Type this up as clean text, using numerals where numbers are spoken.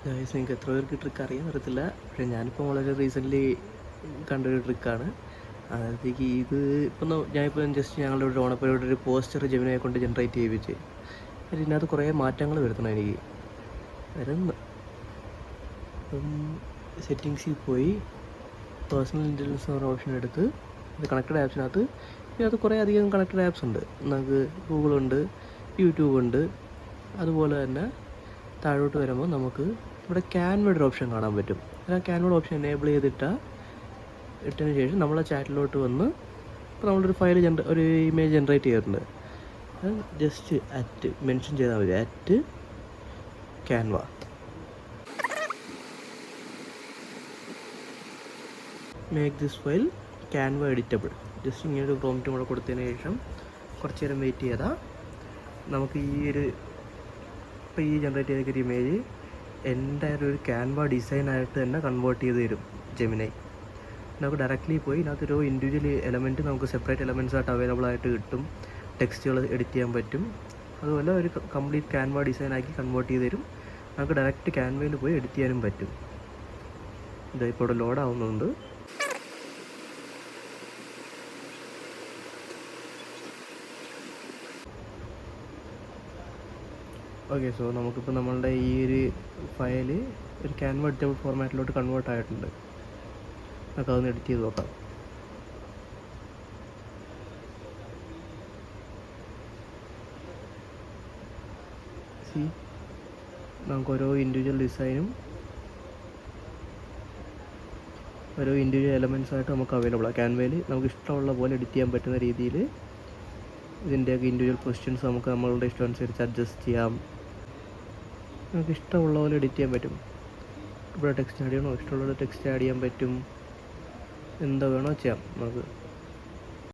Guys, നിങ്ങൾക്ക് എത്ര പേർക്ക് ട്രിക്ക് അറിയാൻ അറിയത്തില്ല. പക്ഷേ ഞാനിപ്പോൾ വളരെ റീസെൻ്റ്ലി കണ്ടൊരു ട്രിക്കാണ്. അതായത്തേക്ക് ഇത് ഞാനിപ്പോൾ ജസ്റ്റ് ഞങ്ങളുടെ ഒരു ഓണപ്പരിപാടി ഒരു പോസ്റ്റർ ജെമിനിയെ കൊണ്ട് ജനറേറ്റ് ചെയ്യിപ്പിച്ച്. പക്ഷേ ഇതിനകത്ത് കുറേ മാറ്റങ്ങൾ വരുത്തണം എനിക്ക്. വരുന്ന ഇപ്പം സെറ്റിങ്സിൽ പോയി പേഴ്സണൽ ഇൻ്റലിജൻസ് എന്ന ഓപ്ഷൻ എടുത്ത് ഇത് കണക്റ്റഡ് ആപ്സിനകത്ത് ഇതിനകത്ത് കുറേ അധികം കണക്റ്റഡ് ആപ്സ് ഉണ്ട്. നമുക്ക് ഗൂഗിളുണ്ട്, യൂട്യൂബുണ്ട്. അതുപോലെ തന്നെ താഴോട്ട് വരുമ്പോൾ നമുക്ക് ഇവിടെ ക്യാൻവയുടെ ഒരു ഓപ്ഷൻ കാണാൻ പറ്റും. ആ ക്യാൻവയുടെ ഓപ്ഷൻ എനേബിൾ ഇട്ടതിന് ശേഷം നമ്മളെ ചാറ്റിലോട്ട് വന്ന് ഇപ്പോൾ നമ്മളൊരു ഒരു ഇമേജ് ജനറേറ്റ് ചെയ്തിട്ടുണ്ട്. അത് ജസ്റ്റ് മെൻഷൻ ചെയ്താൽ മതി @canva. Make this file Canva editable. Just ഇങ്ങനൊരു പ്രോംപ്റ്റും കൂടെ കൊടുത്തതിന് ശേഷം കുറച്ച് നേരം വെയിറ്റ് ചെയ്താൽ നമുക്ക് ഇപ്പോൾ ഈ ജനറേറ്റ് ചെയ്തൊരു ഇമേജ് എൻ്റെ ഒരു ക്യാൻവ ഡിസൈനായിട്ട് തന്നെ കൺവേർട്ട് ചെയ്ത് തരും ജെമിനി. നമുക്ക് ഡയറക്റ്റ്ലി പോയി ഇതിനകത്തൊരു ഇൻഡിവിജ്വൽ എലമെൻറ്റ് നമുക്ക് സെപ്പറേറ്റ് എലമെൻറ്റ്സ് ആയിട്ട് അവൈലബിൾ ആയിട്ട് കിട്ടും. ടെക്സ്റ്റുകൾ എഡിറ്റ് ചെയ്യാൻ പറ്റും. അതുപോലെ ഒരു കംപ്ലീറ്റ് ക്യാൻവ ഡിസൈനാക്കി കൺവേർട്ട് ചെയ്ത് തരും. നമുക്ക് ഡയറക്റ്റ് ക്യാൻവയിൽ പോയി എഡിറ്റ് ചെയ്യാനും പറ്റും. ഇപ്പോൾ ഇവിടെ ലോഡ് ആവുന്നുണ്ട്. ഓക്കെ, സോ നമുക്കിപ്പോൾ നമ്മളുടെ ഈ ഒരു ഫയല് ഒരു ക്യാൻവ എഡിറ്റബിൾ ഫോർമാറ്റിലോട്ട് കൺവേർട്ട് ആയിട്ടുണ്ട്. നമുക്കതൊന്ന് എഡിറ്റ് ചെയ്ത് നോക്കാം. നമുക്ക് ഓരോ ഇൻഡിവിജ്വൽ ഡിസൈനും ഓരോ ഇൻഡിവിജ്വൽ എലമെൻറ്റ്സ് ആയിട്ട് നമുക്ക് അവൈലബിൾ ആണ്. ക്യാൻവയിൽ നമുക്ക് ഇഷ്ടമുള്ള പോലെ എഡിറ്റ് ചെയ്യാൻ പറ്റുന്ന രീതിയിൽ ഇതിൻ്റെയൊക്കെ ഇൻഡിവിജ്വൽ പൊസിഷൻസ് നമുക്ക് നമ്മളുടെ ഇഷ്ടം അനുസരിച്ച് അഡ്ജസ്റ്റ് ചെയ്യാം. നമുക്ക് ഇഷ്ടമുള്ള പോലെ എഡിറ്റ് ചെയ്യാൻ പറ്റും. ഇവിടെ ടെക്സ്റ്റ് ആഡ് ചെയ്യണോ, ഇഷ്ടമുള്ള ടെക്സ്റ്റ് ആഡ് ചെയ്യാൻ പറ്റും. എന്താ വേണോ ചെയ്യാം നമുക്ക്.